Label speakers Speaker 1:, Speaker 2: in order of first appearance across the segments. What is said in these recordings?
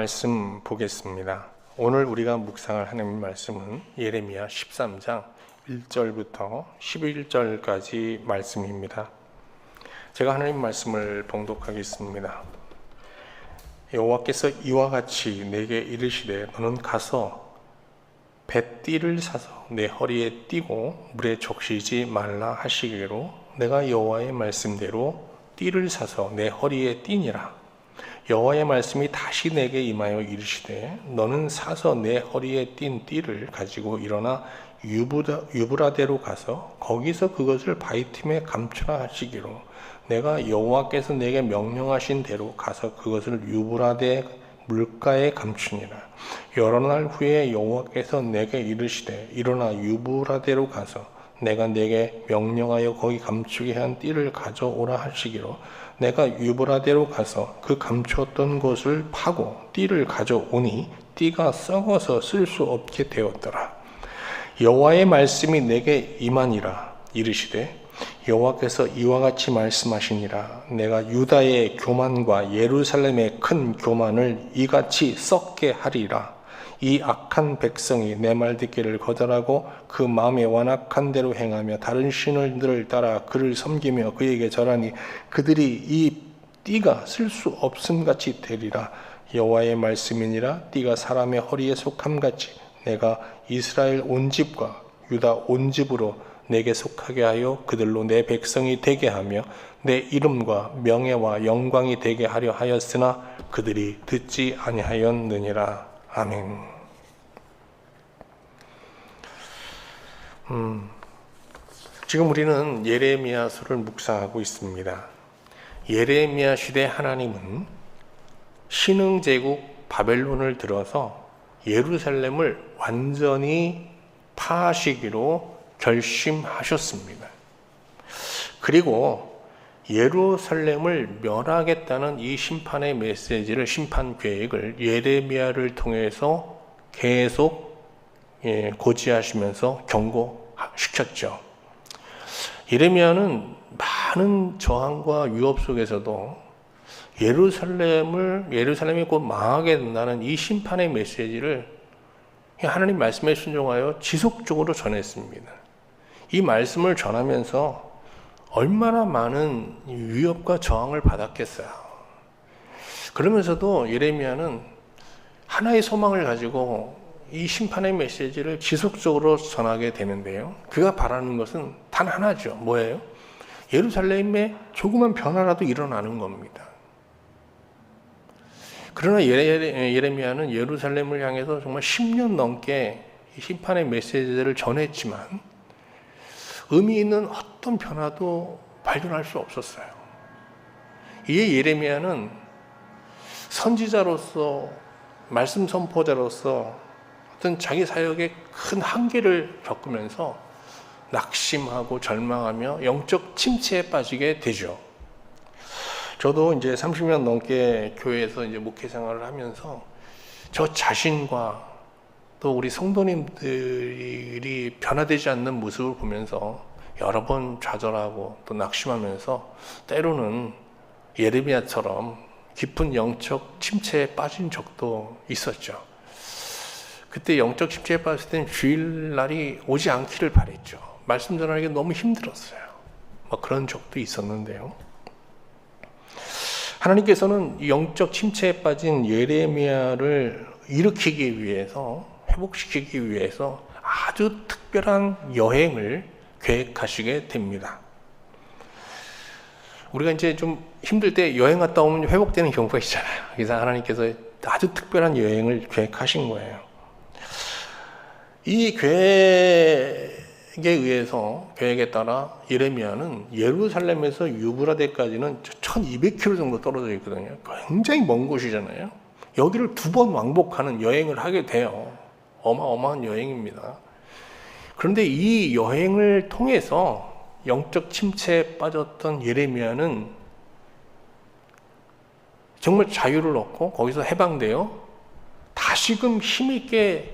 Speaker 1: 말씀 보겠습니다. 오늘 우리가 묵상할 하나님 말씀은 예레미야 13장 1절부터 11절까지 말씀입니다. 제가 하나님 말씀을 봉독하겠습니다. 여호와께서 이와 같이 내게 이르시되 너는 가서 뱃띠를 사서 내 허리에 띠고 물에 적시지 말라 하시기로 내가 여호와의 말씀대로 띠를 사서 내 허리에 띠니라. 여호와의 말씀이 다시 내게 임하여 이르시되 너는 사서 내 허리에 띈 띠를 가지고 일어나 유브라데로 가서 거기서 그것을 바위틈에 감추라 하시기로 내가 여호와께서 내게 명령하신 대로 가서 그것을 유브라데 물가에 감추니라. 여러 날 후에 여호와께서 내게 이르시되 일어나 유브라데로 가서 내가 내게 명령하여 거기 감추게 한 띠를 가져오라 하시기로 내가 유브라데로 가서 그 감추었던 곳을 파고 띠를 가져오니 띠가 썩어서 쓸 수 없게 되었더라. 여호와의 말씀이 내게 임하니라. 이르시되 여호와께서 이와 같이 말씀하시니라. 내가 유다의 교만과 예루살렘의 큰 교만을 이같이 썩게 하리라. 이 악한 백성이 내 말 듣기를 거절하고 그 마음에 완악한 대로 행하며 다른 신들을 따라 그를 섬기며 그에게 절하니 그들이 이 띠가 쓸 수 없음같이 되리라. 여호와의 말씀이니라. 띠가 사람의 허리에 속함같이 내가 이스라엘 온 집과 유다 온 집으로 내게 속하게 하여 그들로 내 백성이 되게 하며 내 이름과 명예와 영광이 되게 하려 하였으나 그들이 듣지 아니하였느니라. 아멘. 지금 우리는 예레미야서를 묵상하고 있습니다. 예레미야 시대 하나님은 신흥제국 바벨론을 들어서 예루살렘을 완전히 파하시기로 결심하셨습니다. 그리고 예루살렘을 멸하겠다는 이 심판의 메시지를, 심판 계획을 예레미야를 통해서 계속 고지하시면서 경고시켰죠. 예레미야는 많은 저항과 위협 속에서도 예루살렘이 곧 망하게 된다는 이 심판의 메시지를 하나님 말씀에 순종하여 지속적으로 전했습니다. 이 말씀을 전하면서 얼마나 많은 위협과 저항을 받았겠어요. 그러면서도 예레미야는 하나의 소망을 가지고 이 심판의 메시지를 지속적으로 전하게 되는데요. 그가 바라는 것은 단 하나죠. 뭐예요? 예루살렘에 조그만 변화라도 일어나는 겁니다. 그러나 예레미야는 예루살렘을 향해서 정말 10년 넘게 심판의 메시지를 전했지만 의미 있는 어떤 변화도 발견할 수 없었어요. 이에 예레미야는 선지자로서, 말씀 선포자로서 어떤 자기 사역의 큰 한계를 겪으면서 낙심하고 절망하며 영적 침체에 빠지게 되죠. 저도 이제 30년 넘게 교회에서 이제 목회 생활을 하면서 저 자신과 또 우리 성도님들이 변화되지 않는 모습을 보면서 여러 번 좌절하고 또 낙심하면서 때로는 예레미야처럼 깊은 영적 침체에 빠진 적도 있었죠. 그때 영적 침체에 빠졌을 때는 주일날이 오지 않기를 바랬죠. 말씀 전하기 너무 힘들었어요. 그런 적도 있었는데요. 하나님께서는 영적 침체에 빠진 예레미야를 일으키기 위해서, 회복시키기 위해서 아주 특별한 여행을 계획하시게 됩니다. 우리가 이제 좀 힘들 때 여행 갔다 오면 회복되는 경우가 있잖아요. 그래서 하나님께서 아주 특별한 여행을 계획하신 거예요. 이 계획에 따라 예레미야는 예루살렘에서 유브라데까지는 1200km 정도 떨어져 있거든요. 굉장히 먼 곳이잖아요. 여기를 2번 왕복하는 여행을 하게 돼요. 어마어마한 여행입니다. 그런데 이 여행을 통해서 영적 침체에 빠졌던 예레미야는 정말 자유를 얻고 거기서 해방되어 다시금 힘있게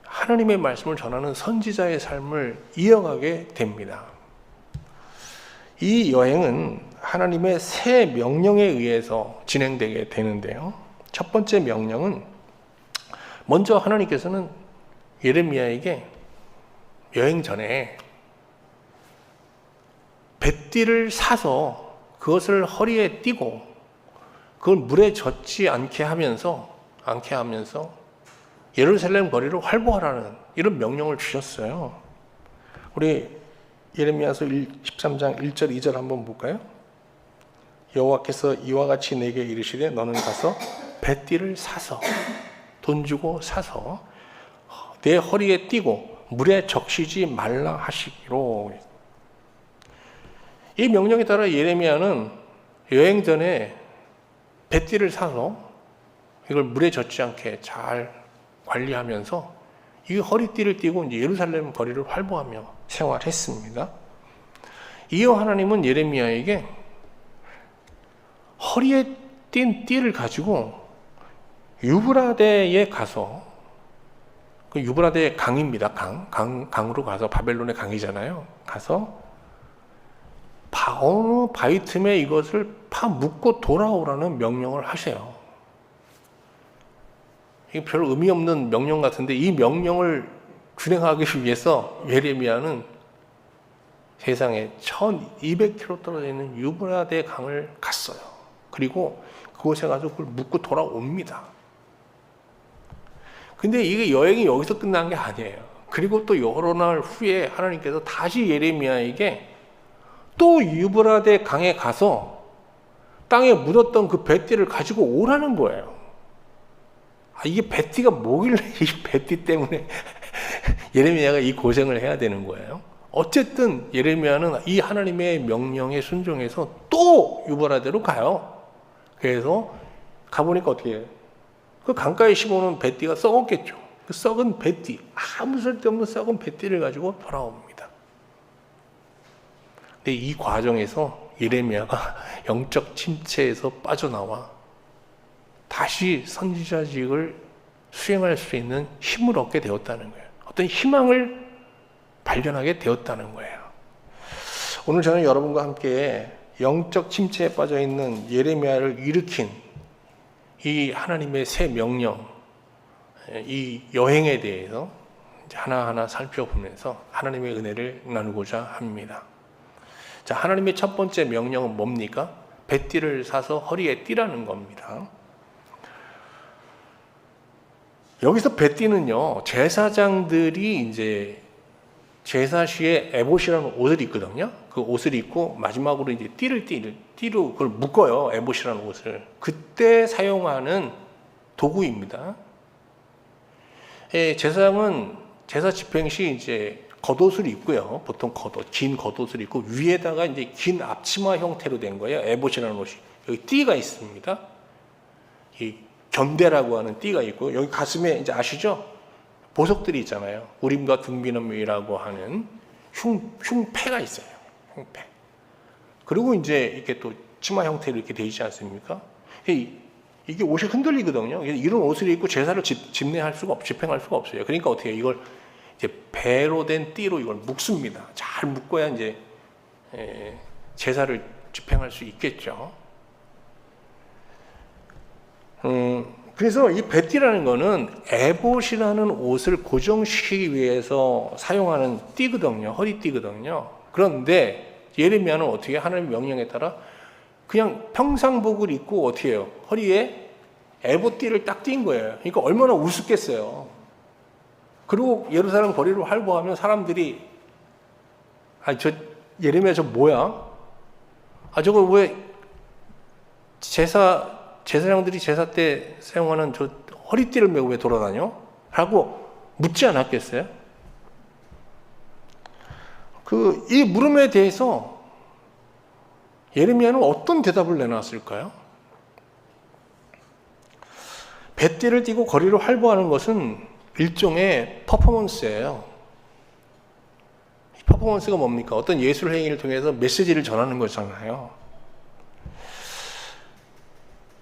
Speaker 1: 하나님의 말씀을 전하는 선지자의 삶을 이어가게 됩니다. 이 여행은 하나님의 새 명령에 의해서 진행되게 되는데요. 첫 번째 명령은 먼저 하나님께서는 예레미야에게 여행 전에 뱃띠를 사서 그것을 허리에 띠고 그걸 물에 젖지 않게 하면서 예루살렘 거리를 활보하라는 이런 명령을 주셨어요. 우리 예레미야서 13장 1절 2절 한번 볼까요? 여호와께서 이와 같이 내게 이르시되 너는 가서 뱃띠를 사서 돈 주고 사서 내 허리에 띠고 물에 적시지 말라 하시기로. 이 명령에 따라 예레미야는 여행 전에 뱃띠를 사서 이걸 물에 젖지 않게 잘 관리하면서 이 허리띠를 띠고 이제 예루살렘 거리를 활보하며 생활했습니다. 이어 하나님은 예레미야에게 허리에 띈 띠를 가지고 유브라데에 가서, 그 유브라데 강입니다. 강으로 가서, 바벨론의 강이잖아요. 가서 어느 바위 틈에 이것을 파 묻고 돌아오라는 명령을 하세요. 이게 별 의미 없는 명령 같은데 이 명령을 준행하기 위해서 예레미야는 세상에 1200km 떨어져 있는 유브라데 강을 갔어요. 그리고 그곳에 가서 그걸 묻고 돌아옵니다. 근데 이게 여행이 여기서 끝난 게 아니에요. 그리고 또 여러 날 후에 하나님께서 다시 예레미야에게 또 유브라데 강에 가서 땅에 묻었던 그 뱃띠를 가지고 오라는 거예요. 이게 뱃띠가 뭐길래 이 뱃띠 때문에 예레미야가 이 고생을 해야 되는 거예요. 어쨌든 예레미야는 이 하나님의 명령에 순종해서 또 유브라데로 가요. 그래서 가보니까 어떻게 해요? 그 강가에 심어놓은 뱃띠가 썩었겠죠. 그 썩은 뱃띠, 아무 쓸데없는 썩은 뱃띠를 가지고 돌아옵니다. 근데 이 과정에서 예레미야가 영적 침체에서 빠져나와 다시 선지자직을 수행할 수 있는 힘을 얻게 되었다는 거예요. 어떤 희망을 발견하게 되었다는 거예요. 오늘 저는 여러분과 함께 영적 침체에 빠져 있는 예레미야를 일으킨 이 하나님의 새 명령, 이 여행에 대해서 하나하나 살펴보면서 하나님의 은혜를 나누고자 합니다. 자, 하나님의 첫 번째 명령은 뭡니까? 뱃띠를 사서 허리에 띠라는 겁니다. 여기서 뱃띠는요, 제사장들이 이제 제사 시에 에봇이라는 옷을 입거든요. 그 옷을 입고 마지막으로 이제 띠로 그걸 묶어요. 에봇이라는 옷을. 그때 사용하는 도구입니다. 제사장은 제사 집행 시 이제 겉옷을 입고요. 보통 긴 겉옷을 입고 위에다가 이제 긴 앞치마 형태로 된 거예요. 에봇이라는 옷이. 여기 띠가 있습니다. 이 견대라고 하는 띠가 있고 여기 가슴에 이제 아시죠? 보석들이 있잖아요. 우림과 둠비놈이라고 하는 흉패가 있어요. 흉패. 그리고 이제 이렇게 또 치마 형태로 이렇게 되어 있지 않습니까? 이게 옷이 흔들리거든요. 이런 옷을 입고 제사를 집행할 수가 없어요. 그러니까 어떻게 해요? 이걸 이제 배로 된 띠로 이걸 묶습니다. 잘 묶어야 이제 제사를 집행할 수 있겠죠. 그래서 이 뱃띠라는 거는 에봇이라는 옷을 고정시키기 위해서 사용하는 띠거든요. 허리띠거든요. 그런데 예레미야는 어떻게 하나님의 명령에 따라 그냥 평상복을 입고 어떻게 해요? 허리에 에봇띠를 딱 띈 거예요. 그러니까 얼마나 우습겠어요. 그리고 예루살렘 거리를 활보하면 사람들이 저 예레미야 저 뭐야? 저거 왜 제사장들이 제사 때 사용하는 저 허리띠를 메고 왜 돌아다녀? 라고 묻지 않았겠어요? 이 물음에 대해서 예레미야는 어떤 대답을 내놨을까요? 뱃띠를 띠고 거리를 활보하는 것은 일종의 퍼포먼스예요. 이 퍼포먼스가 뭡니까? 어떤 예술 행위를 통해서 메시지를 전하는 거잖아요.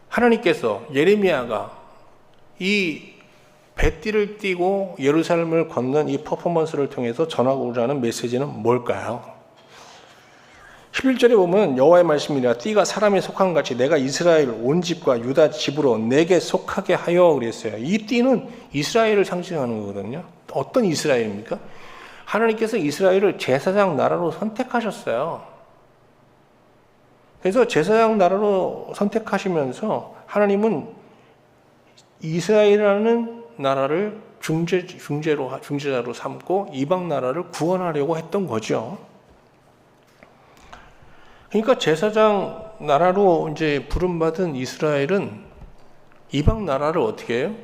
Speaker 1: 하나님께서 예레미야가 이 뱃띠를 띠고 예루살렘을 걷는 이 퍼포먼스를 통해서 전하고자 하는 메시지는 뭘까요? 11절에 보면 여호와의 말씀이라 띠가 사람에 속한 같이 내가 이스라엘 온 집과 유다 집으로 내게 속하게 하여 그랬어요. 이 띠는 이스라엘을 상징하는 거거든요. 어떤 이스라엘입니까? 하나님께서 이스라엘을 제사장 나라로 선택하셨어요. 그래서 제사장 나라로 선택하시면서 하나님은 이스라엘이라는 나라를 중재자로 삼고 이방 나라를 구원하려고 했던 거죠. 그러니까 제사장 나라로 이제 부름받은 이스라엘은 이방 나라를 어떻게 해요?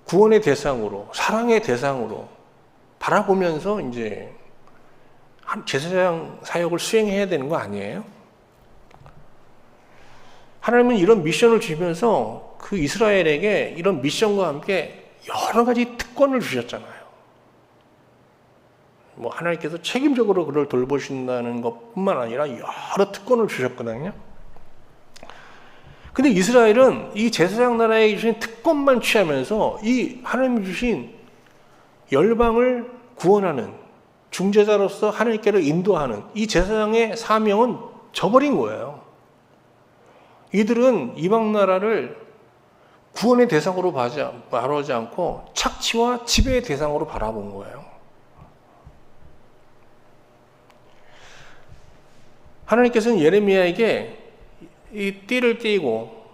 Speaker 1: 구원의 대상으로, 사랑의 대상으로 바라보면서 이제 제사장 사역을 수행해야 되는 거 아니에요? 하나님은 이런 미션을 주시면서 그 이스라엘에게 이런 미션과 함께 여러 가지 특권을 주셨잖아요. 뭐 하나님께서 책임적으로 그를 돌보신다는 것뿐만 아니라 여러 특권을 주셨거든요. 근데 이스라엘은 이 제사장 나라에 주신 특권만 취하면서 이 하나님이 주신 열방을 구원하는 중재자로서 하나님께로 인도하는 이 제사장의 사명은 저버린 거예요. 이들은 이방 나라를 구원의 대상으로 바라보지 않고 착취와 지배의 대상으로 바라본 거예요. 하나님께서는 예레미야에게 이 띠를 띠고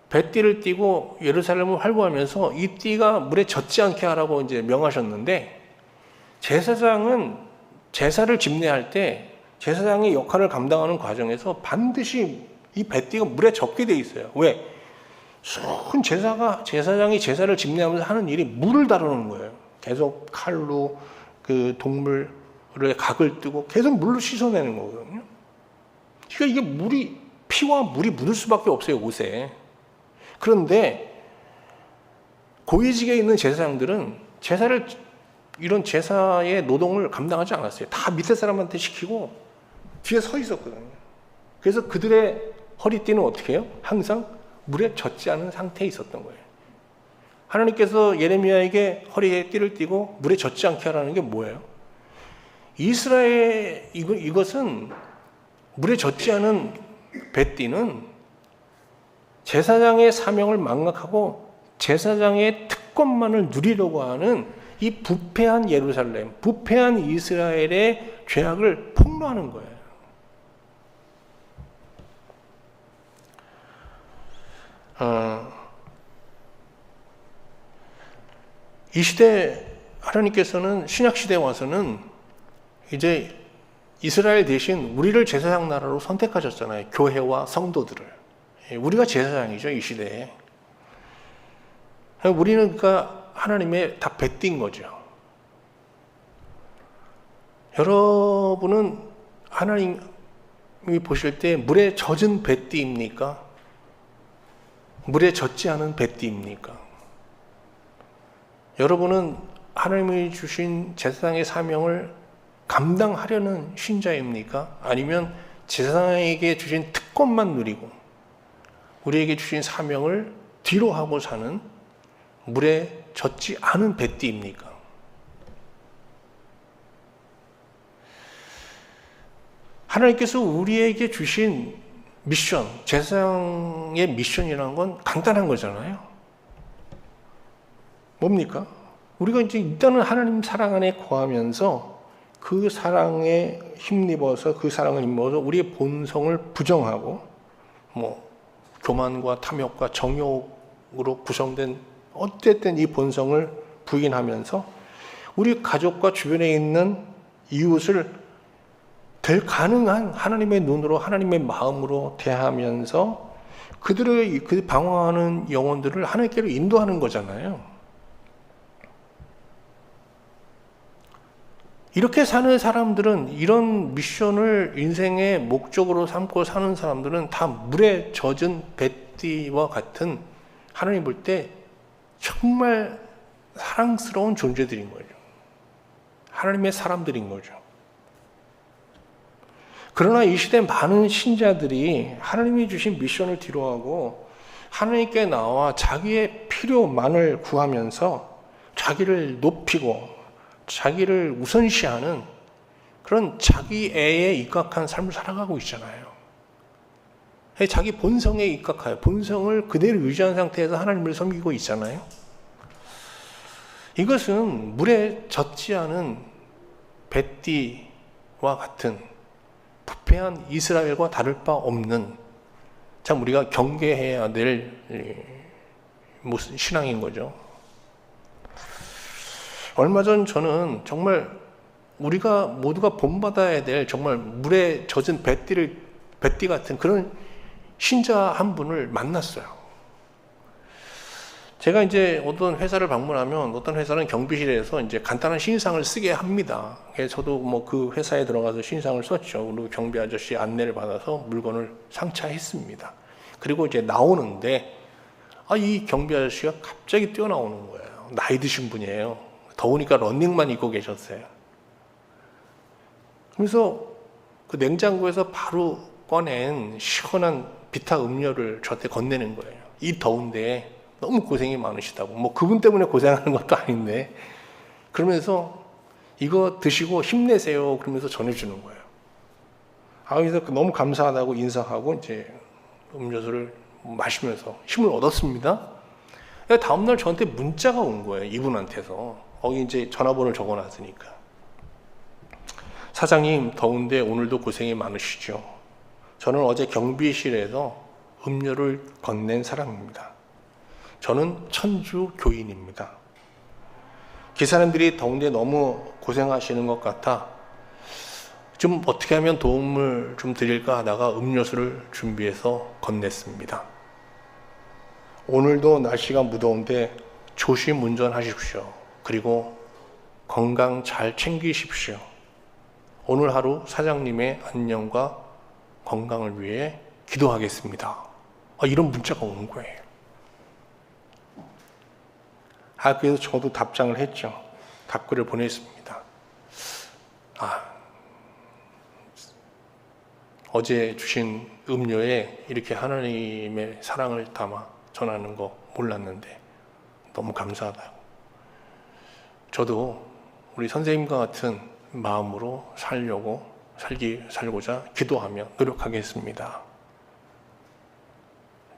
Speaker 1: 뱃띠를 띠고 예루살렘을 활보하면서 이 띠가 물에 젖지 않게 하라고 이제 명하셨는데, 제사장은 제사를 집례할 때 제사장의 역할을 감당하는 과정에서 반드시 이 뱃띠가 물에 젖게 돼 있어요. 왜? 순 제사장이 제사를 집례하면서 하는 일이 물을 다루는 거예요. 계속 칼로 그 동물의 각을 뜨고 계속 물로 씻어내는 거거든요. 그러니까 이게 피와 물이 묻을 수밖에 없어요, 옷에. 그런데 고위직에 있는 제사장들은 이런 제사의 노동을 감당하지 않았어요. 다 밑에 사람한테 시키고 뒤에 서 있었거든요. 그래서 그들의 허리띠는 어떻게 해요? 항상 물에 젖지 않은 상태에 있었던 거예요. 하나님께서 예레미야에게 허리에 띠를 띠고 물에 젖지 않게 하라는 게 뭐예요? 이스라엘 이것은 물에 젖지 않은 뱃띠는 제사장의 사명을 망각하고 제사장의 특권만을 누리려고 하는 이 부패한 예루살렘, 부패한 이스라엘의 죄악을 폭로하는 거예요. 이 시대 하나님께서는 신약 시대에 와서는 이제 이스라엘 대신 우리를 제사장 나라로 선택하셨잖아요. 교회와 성도들을. 우리가 제사장이죠, 이 시대에. 우리는 그러니까 하나님의 다 뱃띠인 거죠. 여러분은 하나님이 보실 때 물에 젖은 뱃띠입니까? 물에 젖지 않은 뱃띠입니까? 여러분은 하나님이 주신 제사장의 사명을 감당하려는 신자입니까? 아니면 제사장에게 주신 특권만 누리고 우리에게 주신 사명을 뒤로 하고 사는 물에 젖지 않은 뱃띠입니까? 하나님께서 우리에게 주신 미션, 제사장의 미션이라는 건 간단한 거잖아요. 뭡니까? 우리가 이제 일단은 하나님 사랑 안에 거하면서 그 사랑에 힘입어서 우리의 본성을 부정하고 교만과 탐욕과 정욕으로 구성된 어쨌든 이 본성을 부인하면서 우리 가족과 주변에 있는 이웃을 될 가능한 하나님의 눈으로 하나님의 마음으로 대하면서 그 방황하는 영혼들을 하나님께로 인도하는 거잖아요. 이렇게 사는 사람들은, 이런 미션을 인생의 목적으로 삼고 사는 사람들은 다 물에 젖은 뱃띠와 같은, 하나님 볼 때 정말 사랑스러운 존재들인 거죠. 하나님의 사람들인 거죠. 그러나 이 시대 많은 신자들이 하나님이 주신 미션을 뒤로하고 하나님께 나와 자기의 필요만을 구하면서 자기를 높이고 자기를 우선시하는 그런 자기 애에 입각한 삶을 살아가고 있잖아요. 자기 본성에 입각하여 본성을 그대로 유지한 상태에서 하나님을 섬기고 있잖아요. 이것은 물에 젖지 않은 뱃띠와 같은 부패한 이스라엘과 다를 바 없는 참 우리가 경계해야 될 무슨 신앙인 거죠. 얼마 전 저는 정말 우리가 모두가 본받아야 될 정말 물에 젖은 뱃띠 같은 그런 신자 한 분을 만났어요. 제가 이제 어떤 회사를 방문하면 어떤 회사는 경비실에서 이제 간단한 신상을 쓰게 합니다. 그래서 저도 뭐 그 회사에 들어가서 신상을 썼죠. 그리고 경비 아저씨 안내를 받아서 물건을 상차했습니다. 그리고 이제 나오는데 이 경비 아저씨가 갑자기 뛰어나오는 거예요. 나이 드신 분이에요. 더우니까 러닝만 입고 계셨어요. 그래서 그 냉장고에서 바로 꺼낸 시원한 비타 음료를 저한테 건네는 거예요. 이 더운데 너무 고생이 많으시다고. 뭐 그분 때문에 고생하는 것도 아닌데 그러면서 이거 드시고 힘내세요. 그러면서 전해주는 거예요. 그래서 너무 감사하다고 인사하고 이제 음료수를 마시면서 힘을 얻었습니다. 다음날 저한테 문자가 온 거예요. 이분한테서. 거기 이제 전화번호를 적어놨으니까. 사장님, 더운데 오늘도 고생이 많으시죠. 저는 어제 경비실에서 음료를 건넨 사람입니다. 저는 천주 교인입니다. 기사님들이 더운데 너무 고생하시는 것 같아 좀 어떻게 하면 도움을 좀 드릴까 하다가 음료수를 준비해서 건넸습니다. 오늘도 날씨가 무더운데 조심 운전하십시오. 그리고 건강 잘 챙기십시오. 오늘 하루 사장님의 안녕과 건강을 위해 기도하겠습니다. 이런 문자가 오는 거예요. 그래서 저도 답장을 했죠. 답글을 보냈습니다. 어제 주신 음료에 이렇게 하나님의 사랑을 담아 전하는 거 몰랐는데 너무 감사하다고. 저도 우리 선생님과 같은 마음으로 살고자 기도하며 노력하겠습니다.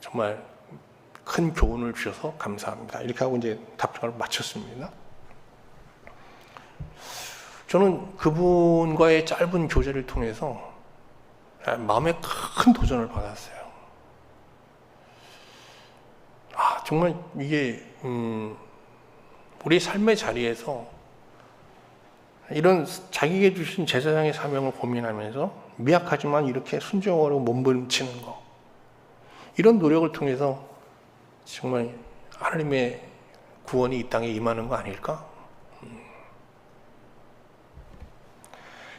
Speaker 1: 정말 큰 교훈을 주셔서 감사합니다. 이렇게 하고 이제 답장을 마쳤습니다. 저는 그분과의 짧은 교제를 통해서 마음에 큰 도전을 받았어요. 정말 이게 우리 삶의 자리에서 이런 자기에게 주신 제사장의 사명을 고민하면서 미약하지만 이렇게 순종하려고 몸부림치는 거, 이런 노력을 통해서 정말 하나님의 구원이 이 땅에 임하는 거 아닐까?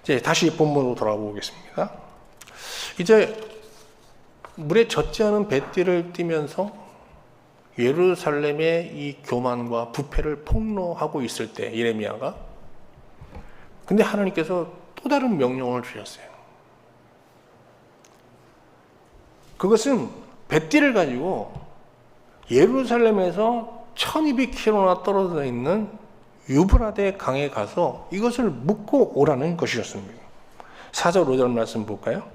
Speaker 1: 이제 다시 본문으로 돌아보겠습니다. 이제 물에 젖지 않은 뱃띠를 띠면서 예루살렘의 이 교만과 부패를 폭로하고 있을 때 예레미야가, 근데 하나님께서 또 다른 명령을 주셨어요. 그것은 뱃띠를 가지고 예루살렘에서 1200km나 떨어져 있는 유브라데 강에 가서 이것을 묻고 오라는 것이었습니다. 4절 5절 말씀 볼까요?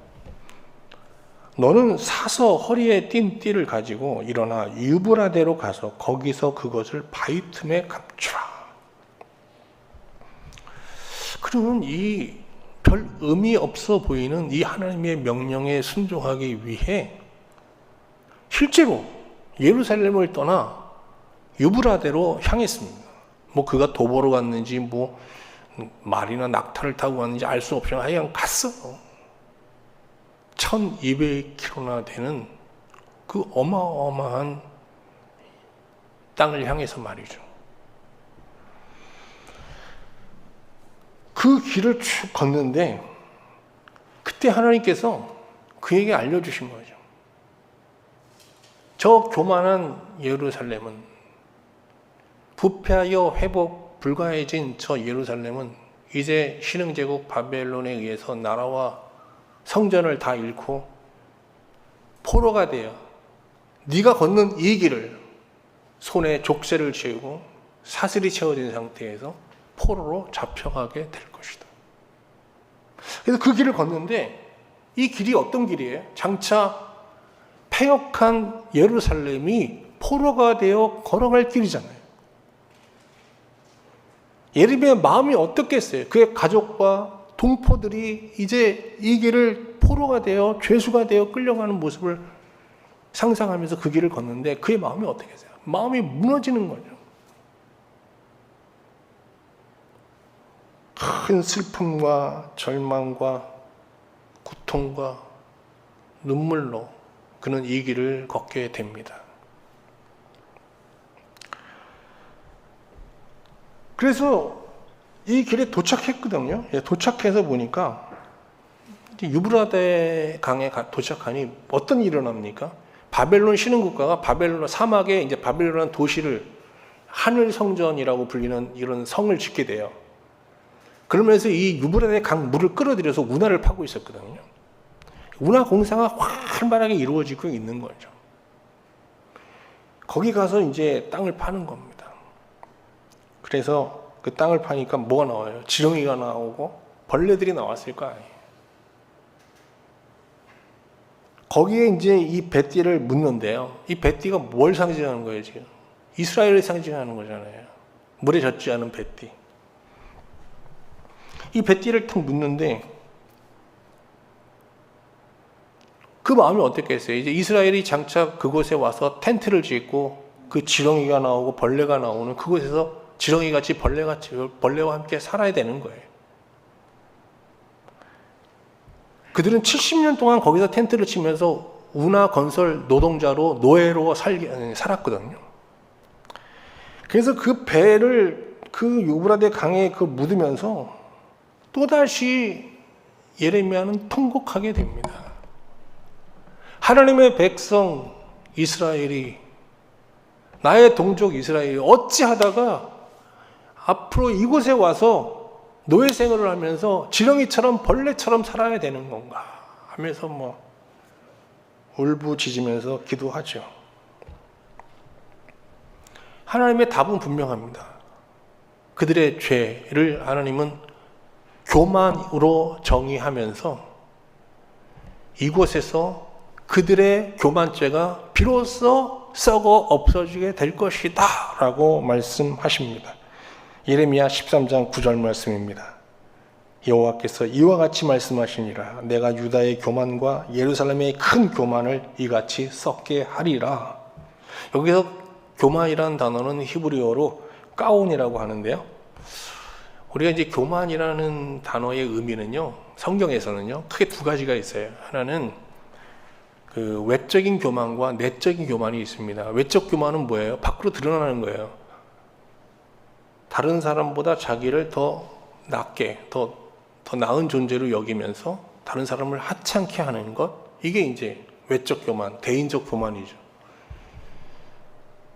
Speaker 1: 너는 사서 허리에 띤 띠를 가지고 일어나 유브라데로 가서 거기서 그것을 바위 틈에 감추라. 그러면 이 별 의미 없어 보이는 이 하나님의 명령에 순종하기 위해 실제로 예루살렘을 떠나 유브라데로 향했습니다. 뭐 그가 도보로 갔는지 뭐 말이나 낙타를 타고 갔는지 알 수 없지만 하여간 갔어요. 1200km나 되는 그 어마어마한 땅을 향해서 말이죠. 그 길을 쭉 걷는데 그때 하나님께서 그에게 알려주신 거죠. 저 교만한 예루살렘은, 부패하여 회복 불가해진 저 예루살렘은 이제 신흥제국 바벨론에 의해서 나라와 성전을 다 잃고 포로가 되어 네가 걷는 이 길을 손에 족쇄를 채우고 사슬이 채워진 상태에서 포로로 잡혀가게 될 것이다. 그래서 그 길을 걷는데 이 길이 어떤 길이에요? 장차 패역한 예루살렘이 포로가 되어 걸어갈 길이잖아요. 예레미야의 마음이 어떻겠어요? 그의 가족과 동포들이 이제 이 길을 포로가 되어 죄수가 되어 끌려가는 모습을 상상하면서 그 길을 걷는데 그의 마음이 어떻겠어요? 마음이 무너지는 거죠. 큰 슬픔과 절망과 고통과 눈물로 그는 이 길을 걷게 됩니다. 그래서 이 길에 도착했거든요. 도착해서 보니까 유브라데 강에 도착하니 어떤 일이 일어납니까? 바벨론 신흥국가가 바벨론 사막에 이제 바벨론 도시를 하늘 성전이라고 불리는 이런 성을 짓게 돼요. 그러면서 이 유브라데 강 물을 끌어들여서 운하를 파고 있었거든요. 운하 공사가 활발하게 이루어지고 있는 거죠. 거기 가서 이제 땅을 파는 겁니다. 그래서 그 땅을 파니까 뭐가 나와요? 지렁이가 나오고 벌레들이 나왔을 거 아니에요. 거기에 이제 이 뱃띠를 묻는데요. 이 뱃띠가 뭘 상징하는 거예요, 지금? 이스라엘을 상징하는 거잖아요. 물에 젖지 않은 뱃띠. 이 뱃띠를 탁 묻는데 그 마음이 어떻겠어요? 이제 이스라엘이 장차 그곳에 와서 텐트를 짓고 그 지렁이가 나오고 벌레가 나오는 그곳에서 지렁이같이 벌레와 함께 살아야 되는 거예요. 그들은 70년 동안 거기서 텐트를 치면서 운하 건설 노동자로 노예로 살았거든요. 그래서 그 배를 그 유브라데 강에 묻으면서 또다시 예레미야는 통곡하게 됩니다. 하나님의 백성 이스라엘이, 나의 동족 이스라엘이 어찌하다가 앞으로 이곳에 와서 노예 생활을 하면서 지렁이처럼 벌레처럼 살아야 되는 건가 하면서 울부짖으면서 기도하죠. 하나님의 답은 분명합니다. 그들의 죄를 하나님은 교만으로 정의하면서 이곳에서 그들의 교만죄가 비로소 썩어 없어지게 될 것이다 라고 말씀하십니다. 예레미야 13장 9절 말씀입니다. 여호와께서 이와 같이 말씀하시니라. 내가 유다의 교만과 예루살렘의 큰 교만을 이같이 썩게 하리라. 여기서 교만이라는 단어는 히브리어로 까온이라고 하는데요. 우리가 이제 교만이라는 단어의 의미는요, 성경에서는요, 크게 두 가지가 있어요. 하나는 그 외적인 교만과 내적인 교만이 있습니다. 외적 교만은 뭐예요? 밖으로 드러나는 거예요. 다른 사람보다 자기를 더 낫게, 더 나은 존재로 여기면서 다른 사람을 하찮게 하는 것, 이게 이제 외적 교만, 대인적 교만이죠.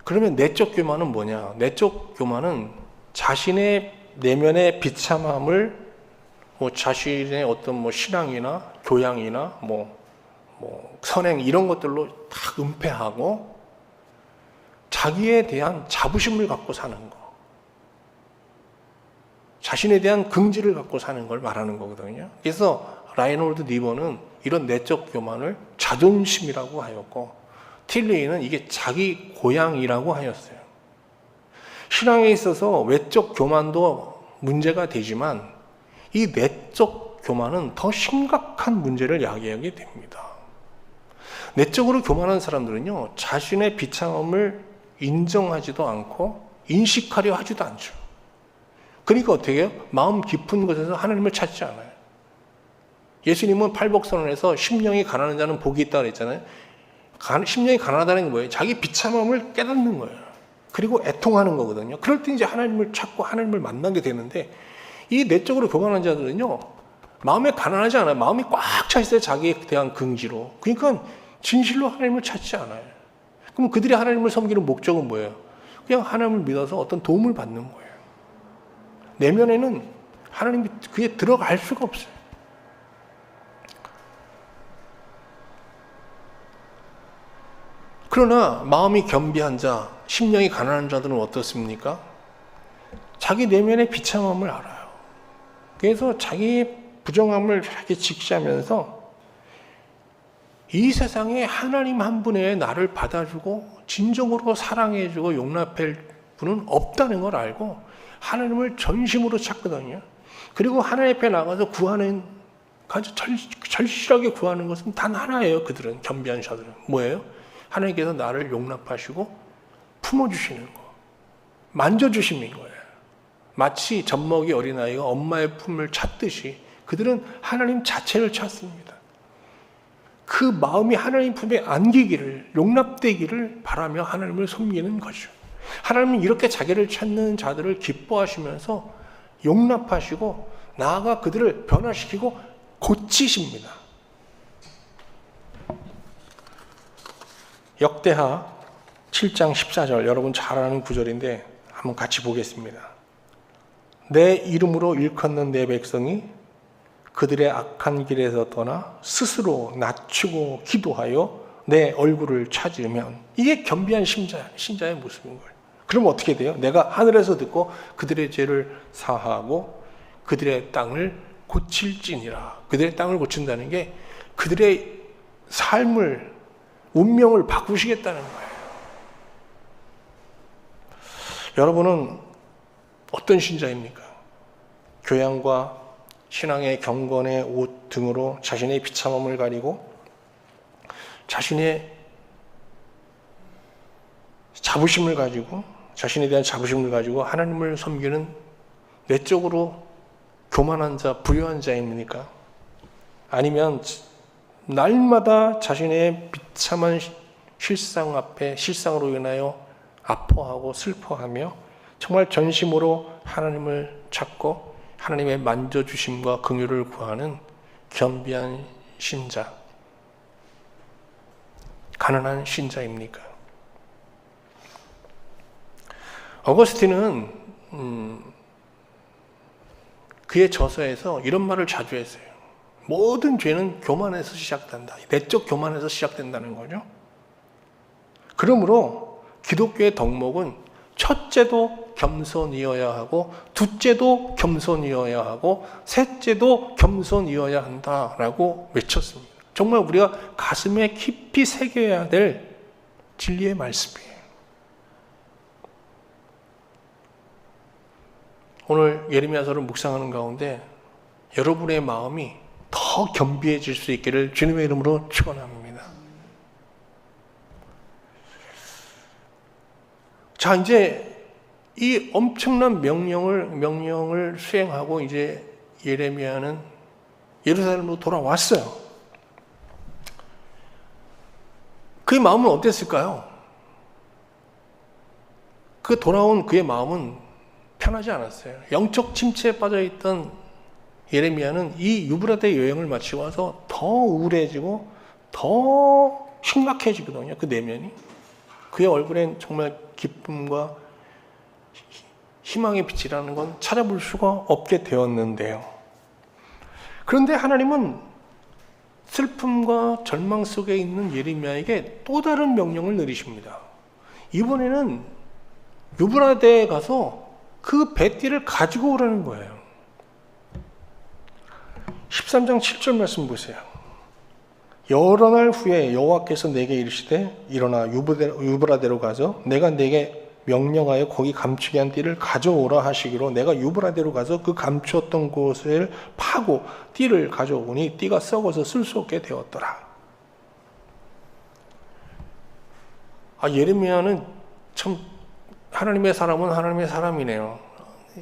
Speaker 1: 그러면 내적 교만은 뭐냐? 내적 교만은 자신의 내면의 비참함을 자신의 어떤 신앙이나 교양이나 선행 이런 것들로 다 은폐하고 자기에 대한 자부심을 갖고 사는 거, 자신에 대한 긍지를 갖고 사는 걸 말하는 거거든요. 그래서 라인홀드 니버는 이런 내적 교만을 자존심이라고 하였고, 틸레이는 이게 자기 고향이라고 하였어요. 신앙에 있어서 외적 교만도 문제가 되지만 이 내적 교만은 더 심각한 문제를 야기하게 됩니다. 내적으로 교만한 사람들은요, 자신의 비참함을 인정하지도 않고 인식하려 하지도 않죠. 그러니까 어떻게 해요? 마음 깊은 곳에서 하나님을 찾지 않아요. 예수님은 팔복선언에서 심령이 가난한 자는 복이 있다고 그랬잖아요. 심령이 가난하다는 게 뭐예요? 자기 비참함을 깨닫는 거예요. 그리고 애통하는 거거든요. 그럴 때 이제 하나님을 찾고 하나님을 만나게 되는데, 이 내적으로 교만한 자들은요, 마음에 가난하지 않아요. 마음이 꽉 차 있어요. 자기에 대한 긍지로. 그러니까 진실로 하나님을 찾지 않아요. 그럼 그들이 하나님을 섬기는 목적은 뭐예요? 그냥 하나님을 믿어서 어떤 도움을 받는 거예요. 내면에는 하나님이 그에 들어갈 수가 없어요. 그러나 마음이 겸비한 자, 심령이 가난한 자들은 어떻습니까? 자기 내면의 비참함을 알아요. 그래서 자기 부정함을 이렇게 직시하면서 이 세상에 하나님 한 분의 나를 받아주고 진정으로 사랑해주고 용납할 분은 없다는 걸 알고 하나님을 전심으로 찾거든요. 그리고 하나님 앞에 나가서 구하는, 아주 절실하게 구하는 것은 단 하나예요. 그들은, 겸비한 자들은. 뭐예요? 하나님께서 나를 용납하시고 품어주시는 거, 만져주시는 거예요. 마치 젖먹이 어린아이가 엄마의 품을 찾듯이 그들은 하나님 자체를 찾습니다. 그 마음이 하나님 품에 안기기를, 용납되기를 바라며 하나님을 섬기는 거죠. 하나님은 이렇게 자기를 찾는 자들을 기뻐하시면서 용납하시고 나아가 그들을 변화시키고 고치십니다. 역대하 7장 14절, 여러분 잘 아는 구절인데 한번 같이 보겠습니다. 내 이름으로 일컫는 내 백성이 그들의 악한 길에서 떠나 스스로 낮추고 기도하여 내 얼굴을 찾으면, 이게 겸비한 신자의 모습인 거예요. 그럼 어떻게 돼요? 내가 하늘에서 듣고 그들의 죄를 사하고 그들의 땅을 고칠지니라. 그들의 땅을 고친다는 게 그들의 삶을, 운명을 바꾸시겠다는 거예요. 여러분은 어떤 신자입니까? 교양과 신앙의 경건의 옷 등으로 자신의 비참함을 가리고 자신의 자부심을 가지고, 자신에 대한 자부심을 가지고 하나님을 섬기는 내적으로 교만한 자, 부유한 자입니까? 아니면 날마다 자신의 비참한 실상 앞에, 실상으로 인하여 아파하고 슬퍼하며 정말 전심으로 하나님을 찾고 하나님의 만져주심과 긍휼을 구하는 겸비한 신자, 가난한 신자입니까? 어거스틴은 그의 저서에서 이런 말을 자주 했어요. 모든 죄는 교만에서 시작된다. 내적 교만에서 시작된다는 거죠. 그러므로 기독교의 덕목은 첫째도 겸손이어야 하고, 둘째도 겸손이어야 하고, 셋째도 겸손이어야 한다라고 외쳤습니다. 정말 우리가 가슴에 깊이 새겨야 될 진리의 말씀이에요. 오늘 예레미야서를 묵상하는 가운데 여러분의 마음이 더 겸비해질 수 있기를 주님의 이름으로 축원합니다. 자, 이제 이 엄청난 명령을 수행하고 이제 예레미야는 예루살렘으로 돌아왔어요. 그의 마음은 어땠을까요? 그 돌아온 그의 마음은 편하지 않았어요. 영적 침체에 빠져있던 예레미야는 이 유브라데 여행을 마치고 와서 더 우울해지고 더 심각해지거든요. 그 내면이. 그의 얼굴엔 정말 기쁨과 희망의 빛이라는 건 찾아볼 수가 없게 되었는데요. 그런데 하나님은 슬픔과 절망 속에 있는 예레미야에게 또 다른 명령을 내리십니다. 이번에는 유브라데에 가서 그 뱃띠를 가지고 오라는 거예요. 13장 7절 말씀 보세요. 여러 날 후에 여호와께서 내게 이르시되 일어나 유브라데로 가서 내가 내게 명령하여 거기 감추게 한 띠를 가져오라 하시기로 내가 유브라데로 가서 그 감추었던 곳을 파고 띠를 가져오니 띠가 썩어서 쓸 수 없게 되었더라. 예레미야는 참 하나님의 사람은 하나님의 사람이네요.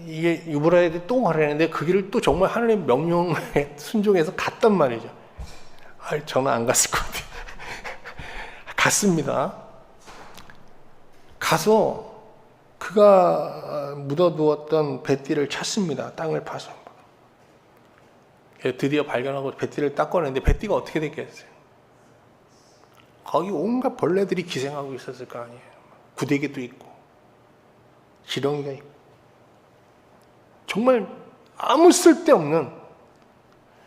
Speaker 1: 이게 유브라데에 또 가려는데 그 길을 또 정말 하나님의 명령에 순종해서 갔단 말이죠. 저는 안 갔을 것 같아요. 갔습니다. 가서 그가 묻어두었던 뱃띠를 찾습니다. 땅을 파서. 드디어 발견하고 뱃띠를 딱 꺼냈는데 뱃띠가 어떻게 됐겠어요? 거기 온갖 벌레들이 기생하고 있었을 거 아니에요. 구데기도 있고 지렁이가 있고 정말 아무 쓸데없는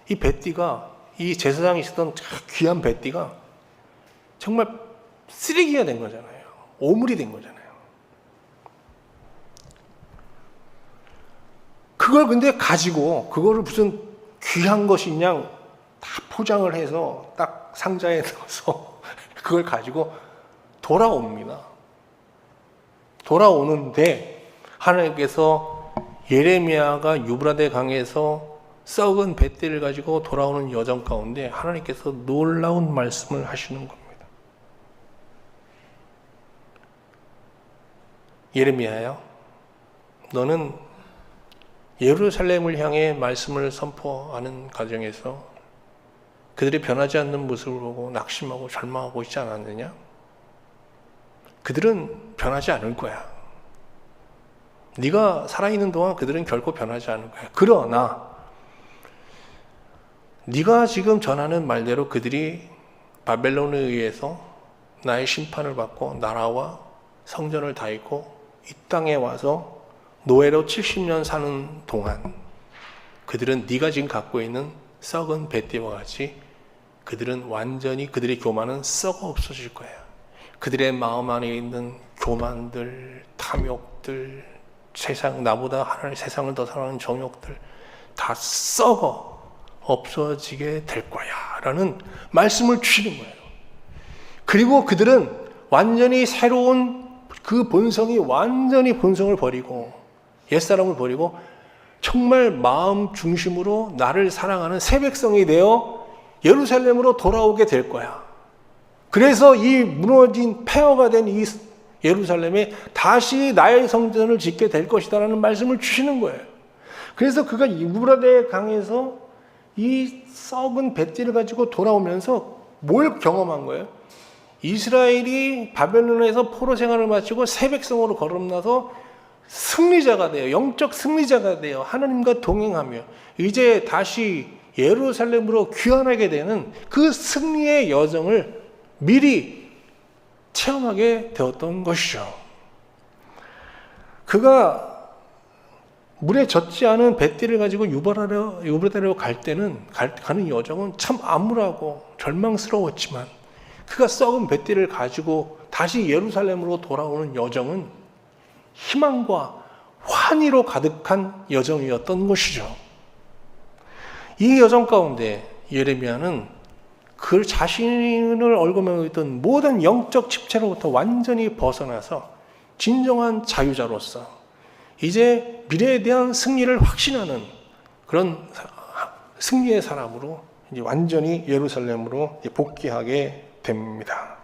Speaker 1: 이 뱃띠가, 이 제사장이 있었던 귀한 뱃띠가 정말 쓰레기가 된 거잖아요. 오물이 된 거잖아요. 그걸 근데 가지고 그거를 무슨 귀한 것인 양 다 포장을 해서 딱 상자에 넣어서 그걸 가지고 돌아옵니다. 돌아오는데 하나님께서 예레미야가 유브라데 강에서 썩은 뱃대를 가지고 돌아오는 여정 가운데 하나님께서 놀라운 말씀을 하시는 겁니다. 예레미야요, 너는 예루살렘을 향해 말씀을 선포하는 과정에서 그들이 변하지 않는 모습을 보고 낙심하고 절망하고 있지 않았느냐? 그들은 변하지 않을 거야. 네가 살아있는 동안 그들은 결코 변하지 않을 거야. 그러나 네가 지금 전하는 말대로 그들이 바벨론에 의해서 나의 심판을 받고 나라와 성전을 다 잃고 이 땅에 와서 노예로 70년 사는 동안 그들은 네가 지금 갖고 있는 썩은 뱃띠와 같이 그들은 완전히 그들의 교만은 썩어 없어질 거야. 그들의 마음 안에 있는 교만들, 탐욕들, 세상 나보다 하나님 세상을 더 사랑하는 정욕들 다 썩어 없어지게 될 거야 라는 말씀을 주시는 거예요. 그리고 그들은 완전히 새로운 그 본성이 완전히 본성을 버리고 옛사람을 버리고 정말 마음 중심으로 나를 사랑하는 새 백성이 되어 예루살렘으로 돌아오게 될 거야. 그래서 이 무너진 폐허가 된 이 예루살렘에 다시 나의 성전을 짓게 될 것이다 라는 말씀을 주시는 거예요. 그래서 그가 유브라데 강에서 이 썩은 뱃띠를 가지고 돌아오면서 뭘 경험한 거예요? 이스라엘이 바벨론에서 포로 생활을 마치고 새 백성으로 거듭나서 승리자가 돼요. 영적 승리자가 돼요. 하나님과 동행하며 이제 다시 예루살렘으로 귀환하게 되는 그 승리의 여정을 미리 체험하게 되었던 것이죠. 그가 물에 젖지 않은 뱃띠를 가지고 유브라데로 가는 여정은 참 암울하고 절망스러웠지만 그가 썩은 뱃띠를 가지고 다시 예루살렘으로 돌아오는 여정은 희망과 환희로 가득한 여정이었던 것이죠. 이 여정 가운데 예레미야는 그 자신을 얽어매고 있던 모든 영적 집체로부터 완전히 벗어나서 진정한 자유자로서 이제 미래에 대한 승리를 확신하는 그런 승리의 사람으로 이제 완전히 예루살렘으로 복귀하게 됩니다.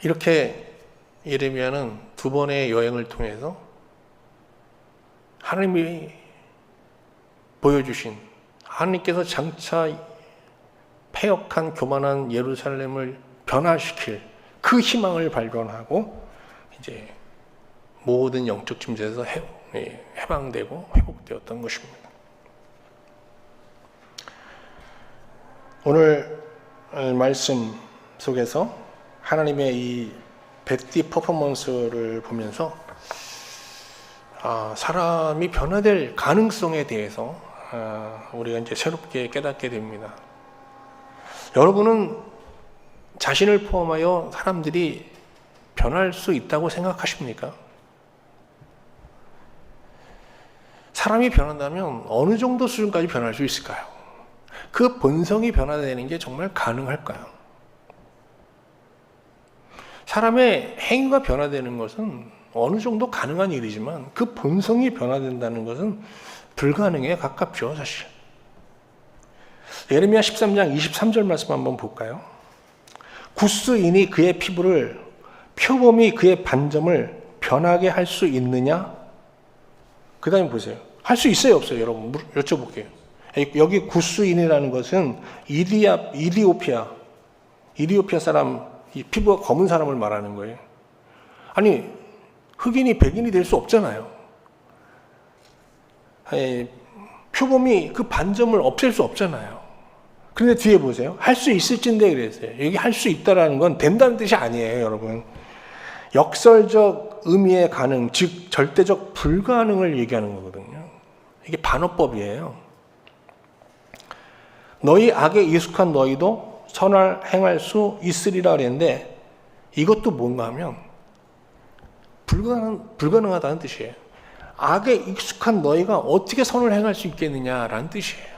Speaker 1: 이렇게 예레미야는 두 번의 여행을 통해서 하나님이 보여주신 하나님께서 장차 패역한 교만한 예루살렘을 변화시킬 그 희망을 발견하고 이제 모든 영적 침체에서 해방되고 회복되었던 것입니다. 오늘 말씀 속에서 하나님의 이 뱃띠 퍼포먼스를 보면서 사람이 변화될 가능성에 대해서 우리가 이제 새롭게 깨닫게 됩니다. 여러분은 자신을 포함하여 사람들이 변할 수 있다고 생각하십니까? 사람이 변한다면 어느 정도 수준까지 변할 수 있을까요? 그 본성이 변화되는 게 정말 가능할까요? 사람의 행위가 변화되는 것은 어느 정도 가능한 일이지만 그 본성이 변화된다는 것은 불가능에 가깝죠, 사실. 예레미야 13장 23절 말씀 한번 볼까요? 구스인이 그의 피부를, 표범이 그의 반점을 변하게 할 수 있느냐? 그 다음에 보세요. 할 수 있어요, 없어요? 여러분 여쭤볼게요. 여기 구스인이라는 것은 이디오피아 사람, 이 피부가 검은 사람을 말하는 거예요. 아니 흑인이 백인이 될 수 없잖아요. 표범이 그 반점을 없앨 수 없잖아요. 그런데 뒤에 보세요. 할 수 있을진데 그랬어요. 여기 할 수 있다라는 건 된다는 뜻이 아니에요, 여러분. 역설적 의미의 가능, 즉 절대적 불가능을 얘기하는 거거든요. 이게 반어법이에요. 너희 악에 익숙한 너희도 선을 행할 수 있으리라 그랬는데 이것도 뭔가 하면 불가능하다는 뜻이에요. 악에 익숙한 너희가 어떻게 선을 행할 수 있겠느냐라는 뜻이에요.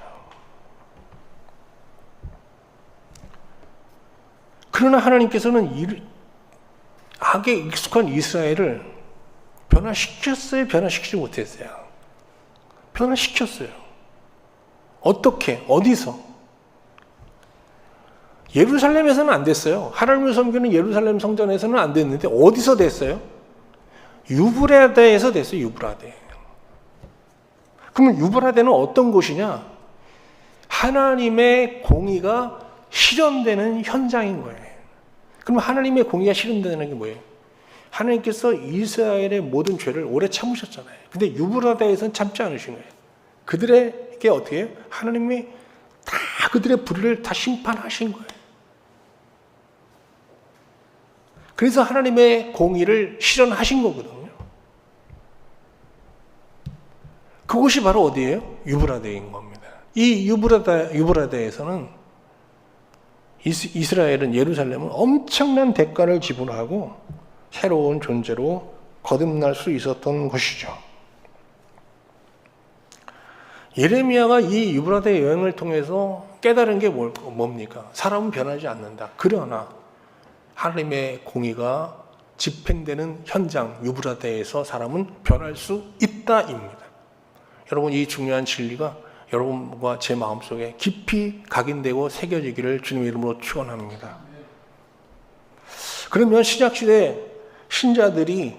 Speaker 1: 그러나 하나님께서는 악에 익숙한 이스라엘을 변화시켰어요? 변화시키지 못했어요? 변화시켰어요. 어떻게? 어디서? 예루살렘에서는 안 됐어요. 하나님을 섬기는 예루살렘 성전에서는 안 됐는데 어디서 됐어요? 유브라데에서 됐어요. 유브라데. 그러면 유브라데는 어떤 곳이냐? 하나님의 공의가 실현되는 현장인 거예요. 그럼 하나님의 공의가 실현되는 게 뭐예요? 하나님께서 이스라엘의 모든 죄를 오래 참으셨잖아요. 근데 유브라데에서는 참지 않으신 거예요. 그들에게 어떻게 해요? 하나님이 다 그들의 불의를 다 심판하신 거예요. 그래서 하나님의 공의를 실현하신 거거든요. 그곳이 바로 어디예요? 유브라데인 겁니다. 이 유브라데에서는 이스라엘은, 예루살렘은 엄청난 대가를 지불하고 새로운 존재로 거듭날 수 있었던 것이죠. 예레미야가 이 유브라데 여행을 통해서 깨달은 게 뭡니까? 사람은 변하지 않는다. 그러나 하나님의 공의가 집행되는 현장 유브라데에서 사람은 변할 수 있다입니다. 여러분, 이 중요한 진리가 여러분과 제 마음속에 깊이 각인되고 새겨지기를 주님의 이름으로 축원합니다. 그러면 신약시대 신자들이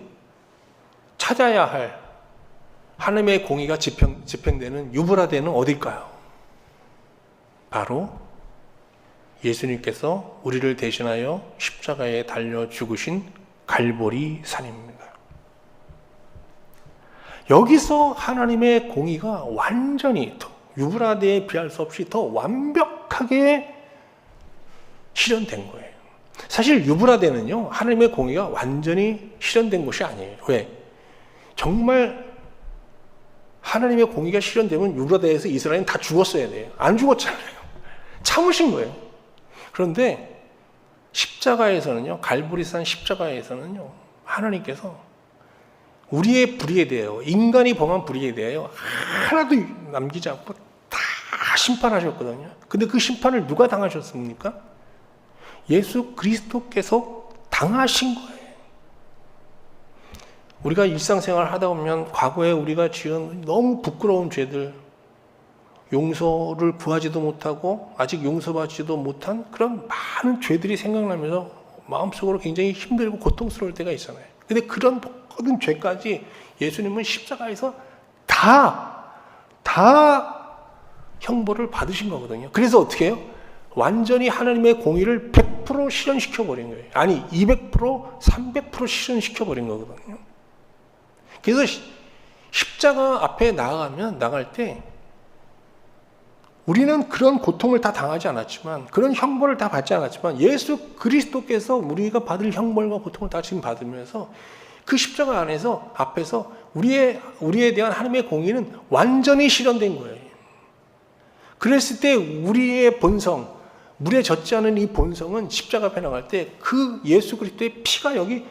Speaker 1: 찾아야 할 하나님의 공의가 집행되는 유브라데는 어딜까요? 바로 예수님께서 우리를 대신하여 십자가에 달려 죽으신 갈보리 산입니다. 여기서 하나님의 공의가 완전히 유브라데에 비할 수 없이 더 완벽하게 실현된 거예요. 사실 유브라데는요, 하나님의 공의가 완전히 실현된 것이 아니에요. 왜? 정말 하나님의 공의가 실현되면 유브라데에서 이스라엘은 다 죽었어야 돼요. 안 죽었잖아요. 참으신 거예요. 그런데 십자가에서는요, 갈보리산 십자가에서는요, 하나님께서 우리의 불의에 대하여, 인간이 범한 불의에 대하여 하나도 남기지 않고 다 심판하셨거든요. 근데 그 심판을 누가 당하셨습니까? 예수 그리스도께서 당하신 거예요. 우리가 일상생활을 하다 보면 과거에 우리가 지은 너무 부끄러운 죄들, 용서를 구하지도 못하고 아직 용서받지도 못한 그런 많은 죄들이 생각나면서 마음속으로 굉장히 힘들고 고통스러울 때가 있잖아요. 근데 그런 모든 죄까지 예수님은 십자가에서 다 형벌을 받으신 거거든요. 그래서 어떻게 해요? 완전히 하나님의 공의를 100% 실현시켜 버린 거예요. 아니 200%, 300% 실현시켜 버린 거거든요. 그래서 십자가 앞에 나갈 때 우리는 그런 고통을 다 당하지 않았지만, 그런 형벌을 다 받지 않았지만, 예수 그리스도께서 우리가 받을 형벌과 고통을 다 지금 받으면서 그 십자가 안에서 앞에서 우리에 대한 하나님의 공의는 완전히 실현된 거예요. 그랬을 때 우리의 본성, 물에 젖지 않은 이 본성은 십자가 앞에 나갈 때 그 예수 그리스도의 피가 여기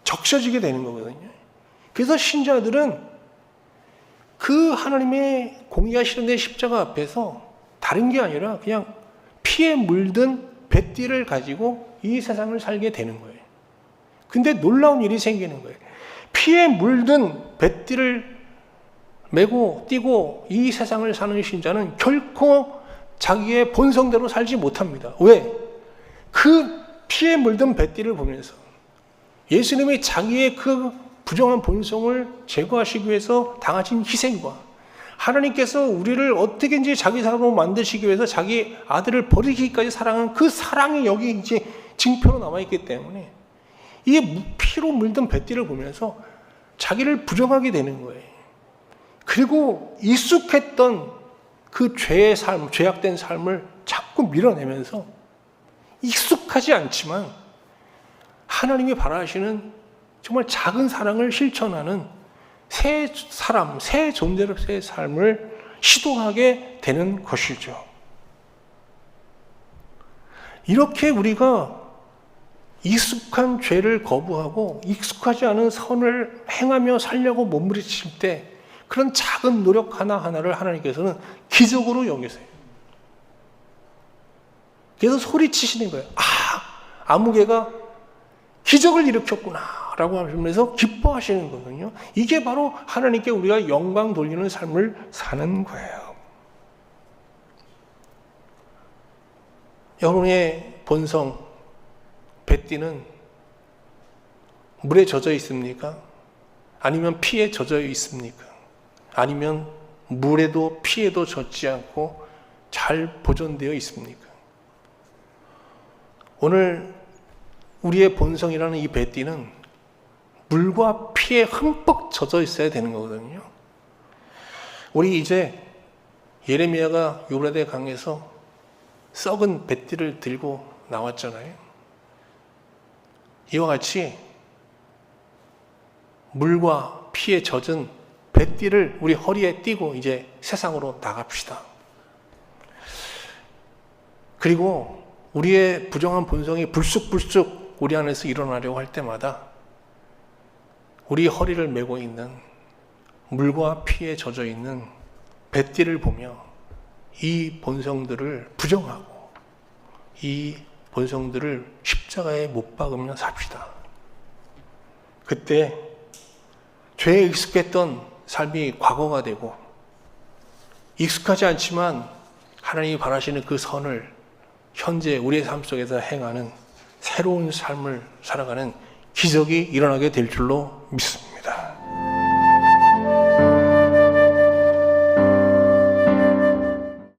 Speaker 1: 적셔지게 되는 거거든요. 그래서 신자들은 그 하나님의 공의가 실현된 십자가 앞에서 다른 게 아니라 그냥 피에 물든 뱃띠를 가지고 이 세상을 살게 되는 거예요. 근데 놀라운 일이 생기는 거예요. 피에 물든 뱃띠를 메고 띠고 이 세상을 사는 신자는 결코 자기의 본성대로 살지 못합니다. 왜? 그 피에 물든 뱃띠를 보면서 예수님이 자기의 그 부정한 본성을 제거하시기 위해서 당하신 희생과 하나님께서 우리를 어떻게든지 자기 사람으로 만드시기 위해서 자기 아들을 버리기까지 사랑한 그 사랑이 여기 이제 징표로 남아있기 때문에 이 피로 물든 뱃띠를 보면서 자기를 부정하게 되는 거예요. 그리고 익숙했던 그 죄의 삶, 죄악된 삶을 자꾸 밀어내면서 익숙하지 않지만 하나님이 바라시는 정말 작은 사랑을 실천하는 새 사람, 새 존재로서의 삶을 시도하게 되는 것이죠. 이렇게 우리가 익숙한 죄를 거부하고 익숙하지 않은 선을 행하며 살려고 몸부림칠 때 그런 작은 노력 하나하나를 하나님께서는 기적으로 여기세요. 그래서 소리치시는 거예요. 아무개가 기적을 일으켰구나 라고 하시면서 기뻐하시는 거거든요. 이게 바로 하나님께 우리가 영광 돌리는 삶을 사는 거예요. 여러분의 본성, 뱃띠는 물에 젖어 있습니까? 아니면 피에 젖어 있습니까? 아니면 물에도 피에도 젖지 않고 잘 보존되어 있습니까? 오늘 우리의 본성이라는 이 뱃띠는 물과 피에 흠뻑 젖어 있어야 되는 거거든요. 우리 이제 예레미야가 유브라데 강에서 썩은 뱃띠를 들고 나왔잖아요. 이와 같이 물과 피에 젖은 뱃띠를 우리 허리에 띠고 이제 세상으로 나갑시다. 그리고 우리의 부정한 본성이 불쑥불쑥 우리 안에서 일어나려고 할 때마다 우리 허리를 메고 있는 물과 피에 젖어 있는 뱃띠를 보며 이 본성들을 부정하고 이 본성들을 십자가에 못 박으며 삽시다. 그때 죄에 익숙했던 삶이 과거가 되고 익숙하지 않지만 하나님이 바라시는 그 선을 현재 우리의 삶 속에서 행하는 새로운 삶을 살아가는 기적이 일어나게 될 줄로 믿습니다.